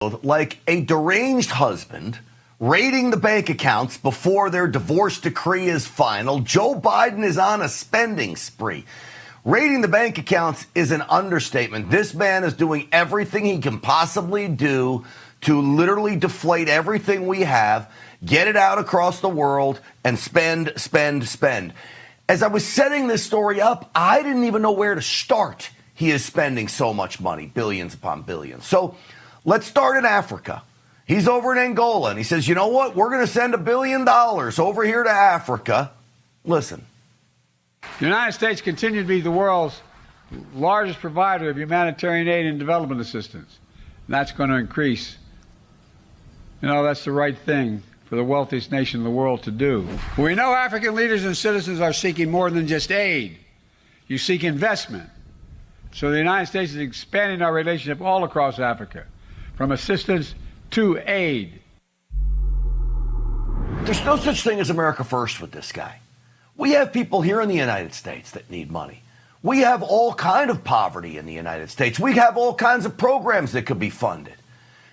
like a deranged husband raiding the bank accounts before their divorce decree is final. Joe Biden is on a spending spree. Raiding the bank accounts is an understatement. This man is doing everything he can possibly do to literally deflate everything we have, get it out across the world, and spend. As I was setting this story up, I didn't even know where to start. He is spending so much money, billions upon billions. So let's start in Africa. He's over in Angola, and he says, you know what? We're going to send $1 billion over here to Africa. Listen. The United States continues to be the world's largest provider of humanitarian aid and development assistance. And that's going to increase. You know, that's the right thing for the wealthiest nation in the world to do. We know African leaders and citizens are seeking more than just aid. You seek investment. So the United States is expanding our relationship all across Africa, from assistance to aid. There's no such thing as America first with this guy. We have people here in the United States that need money. We have all kind of poverty in the United States. We have all kinds of programs that could be funded.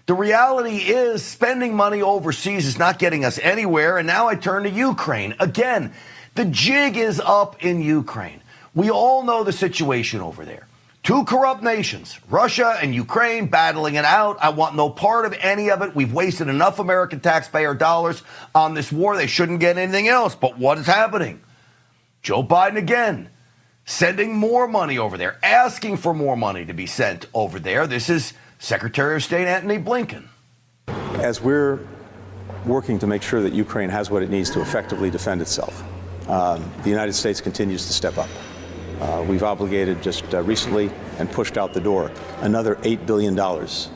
The reality is spending money overseas is not getting us anywhere. And now I turn to Ukraine. Again, the jig is up in Ukraine. We all know the situation over there. Two corrupt nations, Russia and Ukraine, battling it out. I want no part of any of it. We've wasted enough American taxpayer dollars on this war. They shouldn't get anything else. But what is happening? Joe Biden again, sending more money over there, asking for more money to be sent over there. This is Secretary of State Antony Blinken. As we're working to make sure that Ukraine has what it needs to effectively defend itself, the United States continues to step up. We've obligated just recently and pushed out the door another $8 billion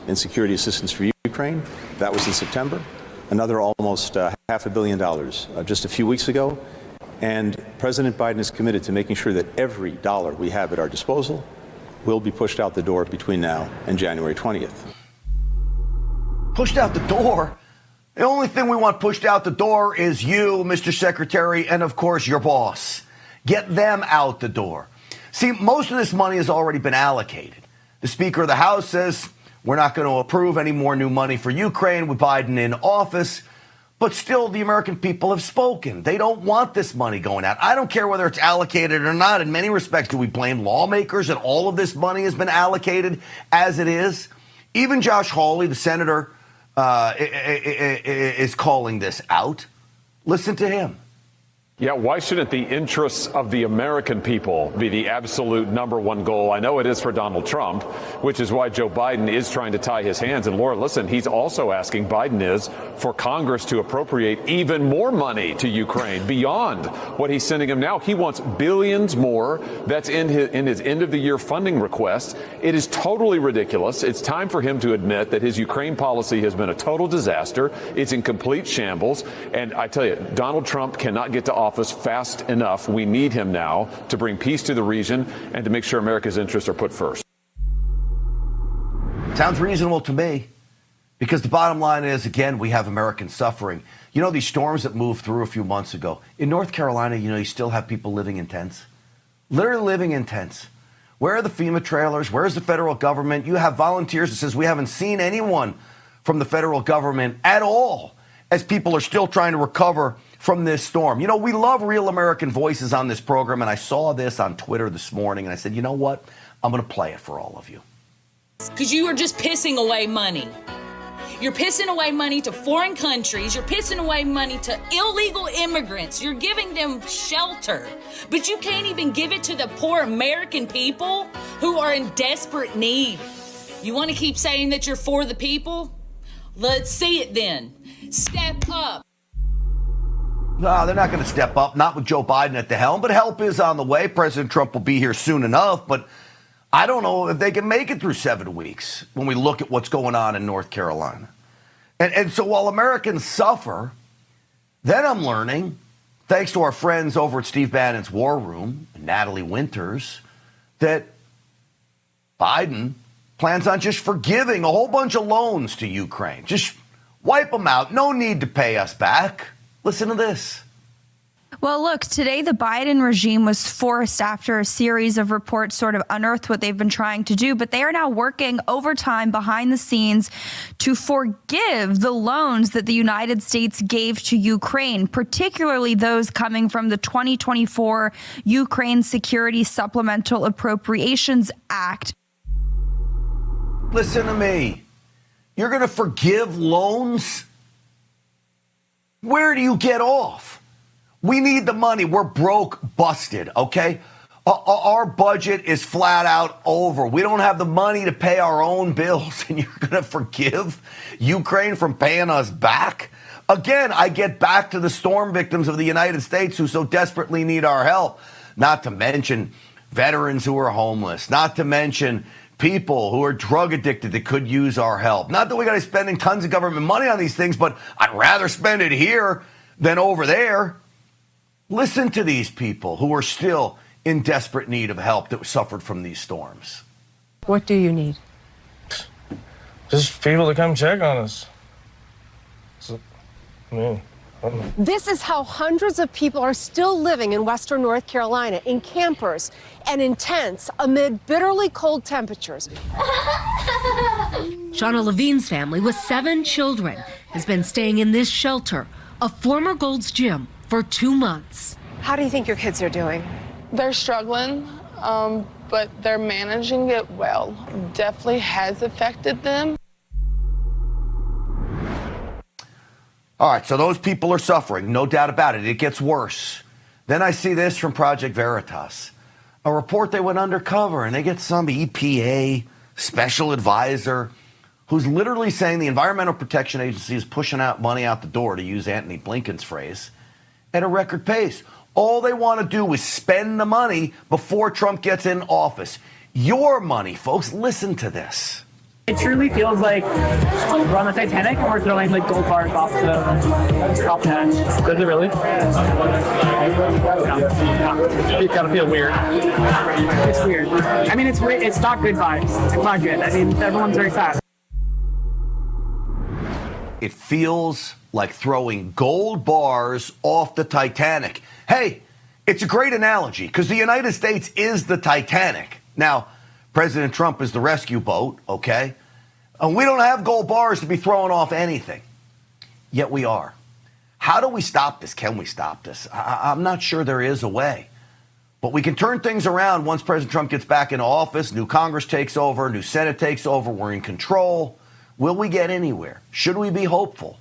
in security assistance for Ukraine. That was in September. Another almost $500 million just a few weeks ago. And President Biden is committed to making sure that every dollar we have at our disposal will be pushed out the door between now and January 20th. Pushed out the door? The only thing we want pushed out the door is you, Mr. Secretary, and of course your boss. Get them out the door. See, most of this money has already been allocated. The Speaker of the House says we're not going to approve any more new money for Ukraine with Biden in office. But still, the American people have spoken. They don't want this money going out. I don't care whether it's allocated or not. In many respects, do we blame lawmakers that all of this money has been allocated as it is? Even Josh Hawley, the senator, is calling this out. Listen to him. Yeah, why shouldn't the interests of the American people be the absolute number one goal? I know it is for Donald Trump, which is why Joe Biden is trying to tie his hands. And Laura, listen, he's also asking, Biden is, for Congress to appropriate even more money to Ukraine beyond what he's sending him now. He wants billions more. That's in his end of the year funding request. It is totally ridiculous. It's time for him to admit that his Ukraine policy has been a total disaster. It's in complete shambles. And I tell you, Donald Trump cannot get to office fast enough. We need him now to bring peace to the region and to make sure America's interests are put first. Sounds reasonable to me, because the bottom line is, again, we have Americans suffering. You know, these storms that moved through a few months ago in North Carolina, you know, you still have people living in tents, literally living in tents. Where are the FEMA trailers? Where's the federal government? You have volunteers that says we haven't seen anyone from the federal government at all as people are still trying to recover from this storm. You know, we love real American voices on this program, and I saw this on Twitter this morning, and I said, you know what? I'm going to play it for all of you. Because you are just pissing away money. You're pissing away money to foreign countries. You're pissing away money to illegal immigrants. You're giving them shelter. But you can't even give it to the poor American people who are in desperate need. You want to keep saying that you're for the people? Let's see it then. Step up. No, they're not going to step up, not with Joe Biden at the helm, but help is on the way. President Trump will be here soon enough, but I don't know if they can make it through 7 weeks when we look at what's going on in North Carolina. And so while Americans suffer, then I'm learning, thanks to our friends over at Steve Bannon's War Room, and Natalie Winters, that Biden plans on just forgiving a whole bunch of loans to Ukraine. Just wipe them out. No need to pay us back. Listen to this. Well, look, today the Biden regime was forced, after a series of reports sort of unearthed what they've been trying to do, but they are now working overtime behind the scenes to forgive the loans that the United States gave to Ukraine, particularly those coming from the 2024 Ukraine Security Supplemental Appropriations Act. Listen to me. You're going to forgive loans? Where do you get off? We need the money. We're broke, busted, okay? Our budget is flat out over. We don't have the money to pay our own bills, and you're going to forgive Ukraine from paying us back? Again, I get back to the storm victims of the United States who so desperately need our help, not to mention veterans who are homeless, not to mention people who are drug addicted that could use our help. Not that we got to be spending tons of government money on these things, but I'd rather spend it here than over there. Listen to these people who are still in desperate need of help that suffered from these storms. What do you need? Just people to come check on us. This is how hundreds of people are still living in Western North Carolina, in campers and in tents amid bitterly cold temperatures. Shauna Levine's family with 7 children has been staying in this shelter, a former Gold's Gym, for 2 months. How do you think your kids are doing? They're struggling, but they're managing it well. Definitely has affected them. All right, so those people are suffering, no doubt about it. It gets worse. Then I see this from Project Veritas, a report they went undercover, and they get some EPA special advisor who's literally saying the Environmental Protection Agency is pushing out money out the door, to use Antony Blinken's phrase, at a record pace. All they want to do is spend the money before Trump gets in office. Your money, folks. Listen to this. It truly feels like we're on the Titanic and we're throwing like gold bars off the hatch. Does it really? Yeah. You gotta feel weird. It's weird. I mean, it's not good vibes. It's not good. I mean, everyone's very sad. It feels like throwing gold bars off the Titanic. Hey, it's a great analogy because the United States is the Titanic. Now, President Trump is the rescue boat, okay? And we don't have gold bars to be throwing off anything. Yet we are. How do we stop this? Can we stop this? I'm not sure there is a way. But we can turn things around once President Trump gets back into office, new Congress takes over, new Senate takes over, we're in control. Will we get anywhere? Should we be hopeful?